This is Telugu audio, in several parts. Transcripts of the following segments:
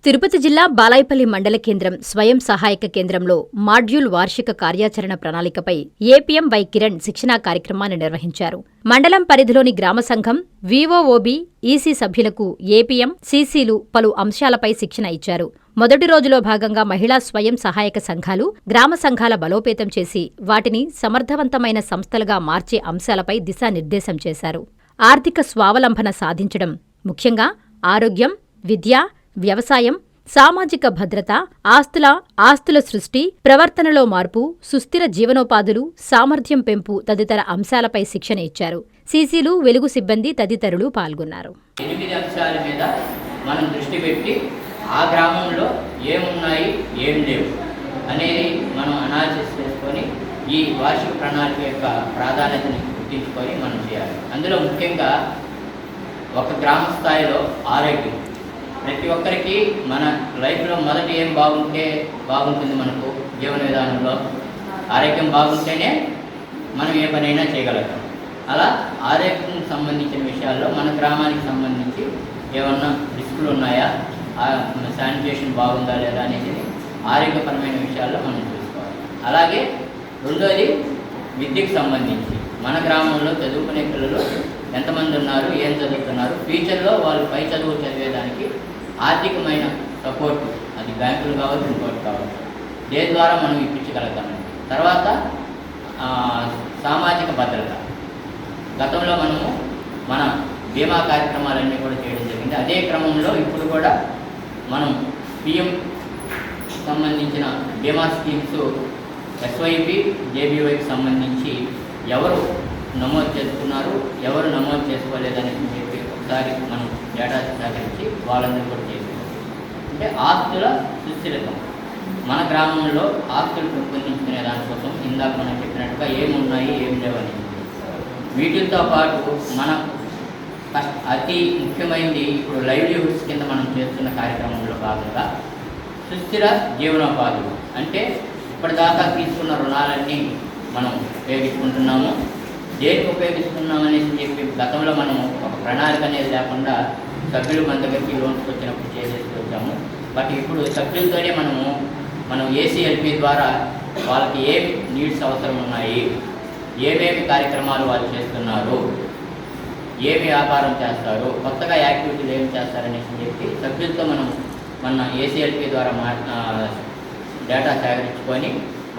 తిరుపతి జిల్లా బాలాయపల్లి మండల కేంద్రం స్వయం సహాయక కేంద్రంలో మాడ్యూల్ వార్షిక కార్యాచరణ ప్రణాళికపై ఏపీఎం వై కిరణ్ శిక్షణా కార్యక్రమాన్ని నిర్వహించారు. మండలం పరిధిలోని గ్రామ సంఘం, వీఓఓబీ, ఈసీ సభ్యులకు ఏపీఎం, సీసీలు పలు అంశాలపై శిక్షణ ఇచ్చారు. మొదటి రోజులో భాగంగా మహిళా స్వయం సహాయక సంఘాలు, గ్రామ సంఘాల బలోపేతం చేసి వాటిని సమర్థవంతమైన సంస్థలుగా మార్చే అంశాలపై దిశానిర్దేశం చేశారు. ఆర్థిక స్వావలంబన సాధించడం, ముఖ్యంగా ఆరోగ్యం, విద్య, వ్యవసాయం, సామాజిక భద్రత, ఆస్తుల సృష్టి, ప్రవర్తనలో మార్పు, సుస్థిర జీవనోపాధులు, సామర్థ్యం పెంపు తదితర అంశాలపై శిక్షణ ఇచ్చారు. సీసీలు, వెలుగు సిబ్బంది తదితరులు పాల్గొన్నారు. 8 అంశాల మీద మనం దృష్టి పెట్టి ఆ గ్రామంలో ఏమున్నాయి, ఏం లేవు అనేది మనం అనాలిసిస్ చేసుకొని ఈ వార్షిక ప్రణాళిక యొక్క ప్రాధాన్యతని గుర్తించుకొని మనం చేయాలి. అందులో ముఖ్యంగా ఒక గ్రామ స్థాయిలో ఆరోగ్యం. ప్రతి ఒక్కరికి మన లైఫ్లో మొదటి ఏం బాగుంటే బాగుంటుంది. మనకు జీవన విధానంలో ఆరోగ్యం బాగుంటేనే మనం ఏ పనైనా చేయగలుగుతాం. అలా ఆరోగ్యం సంబంధించిన విషయాల్లో మన గ్రామానికి సంబంధించి ఏమన్నా రిస్కులు ఉన్నాయా, శానిటేషన్ బాగుందా లేదా అనేది ఆరోగ్యపరమైన విషయాల్లో మనం చూసుకోవాలి. అలాగే రెండోది విద్యకు సంబంధించి మన గ్రామంలో చదువుకునే పిల్లలు ఎంతమంది ఉన్నారు, ఏం చదువుతున్నారు, ఫ్యూచర్లో వాళ్ళు పై చదువు చదివేదానికి ఆర్థికమైన సపోర్టు, అది బ్యాంకులు కావచ్చు, ఇంకోటి కావచ్చు, దేని ద్వారా మనం ఇప్పించగలుగుతాము. తర్వాత సామాజిక భద్రత. గతంలో మనము మన బీమా కార్యక్రమాలన్నీ కూడా చేయడం జరిగింది. అదే క్రమంలో ఇప్పుడు కూడా మనం పిఎం సంబంధించిన బీమా స్కీమ్స్, ఎస్వైపి, జేబీవైకి సంబంధించి ఎవరు నమోదు చేసుకున్నారు, ఎవరు నమోదు చేసుకోలేదని చెప్పి ఒకసారి మనం డేటా సేకరించి వాళ్ళందరూ కూడా చేసుకోవాలి. అంటే ఆస్తుల సుస్థిరత. మన గ్రామంలో ఆస్తులు పెంపొందించుకునే దానికోసం ఇందాక మనం చెప్పినట్టుగా ఏమున్నాయి, ఏం లేవని, వీటితో పాటు మన అతి ముఖ్యమైనది ఇప్పుడు లైవ్లీహుడ్స్ కింద మనం చేస్తున్న కార్యక్రమంలో భాగంగా సుస్థిర జీవనోపాధులు. అంటే ఇప్పటిదాకా తీసుకున్న రుణాలన్నీ మనం ఉపయోగించుకుంటున్నాము, దేనికి ఉపయోగిస్తున్నామనేసి చెప్పి గతంలో మనం ఒక ప్రణాళిక అనేది లేకుండా సభ్యులు మన దగ్గరికి లోన్స్ వచ్చినప్పుడు చేసేసి వచ్చాము. బట్ ఇప్పుడు సభ్యులతోనే మనం ఏసీఎల్పీ ద్వారా వాళ్ళకి ఏమి నీడ్స్ అవసరం ఉన్నాయి, ఏమేమి కార్యక్రమాలు వాళ్ళు చేస్తున్నారు, ఏమి వ్యాపారం చేస్తారు, కొత్తగా యాక్టివిటీలు ఏమి చేస్తారనేసి చెప్పి సభ్యులతో మనం మన ఏసీఎల్పీ ద్వారా డేటా సేకరించుకొని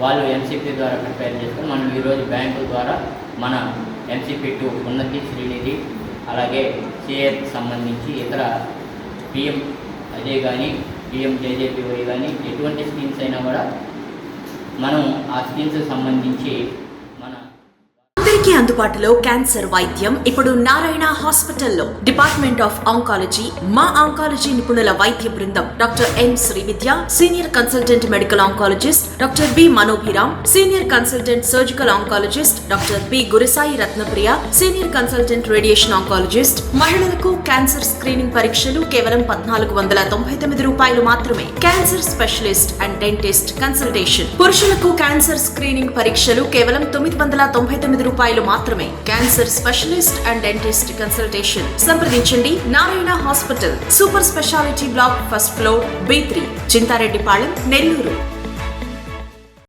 వాళ్ళు ఎంసీపీ ద్వారా ప్రిపేర్ చేసుకొని మనం ఈరోజు బ్యాంకుల ద్వారా మన ఎంసీపీ2 ఉన్నతి, శ్రీనిధి, అలాగే సిఏకి సంబంధించి ఇతర పిఎం అదే కానీ పిఎం జేజేపీవై కానీ ఎటువంటి స్కీమ్స్ అయినా కూడా మనం ఆ స్కీమ్స్కి సంబంధించి అందరికీ అందుబాటులో క్యాన్సర్ వైద్యం ఇప్పుడు నారాయణ హాస్పిటల్లో. డిపార్ట్మెంట్ ఆఫ్ ఆంకాలజీ, మా ఆంకాలజీ నిపుణుల వైద్య బృందం doctor N Srividya, senior consultant medical oncologist doctor B Manobhiram, senior consultant surgical oncologist doctor B Gurusai Ratnapriya, senior consultant radiation oncologist. మహిళలకు క్యాన్సర్ స్క్రీనింగ్ పరీక్షలు కేవలం 1499 రూపాయలు మాత్రమే. Cancer specialist and dentist consultation. పురుషులకు క్యాన్సర్ స్క్రీనింగ్ పరీక్షలు కేవలం 999 రూపాయలు మాత్రమే. Cancer specialist and dentist consultation సంప్రదించండి. Narayana hospital, super speciality block, first floor, B3, Chintareddypalem, Nellore.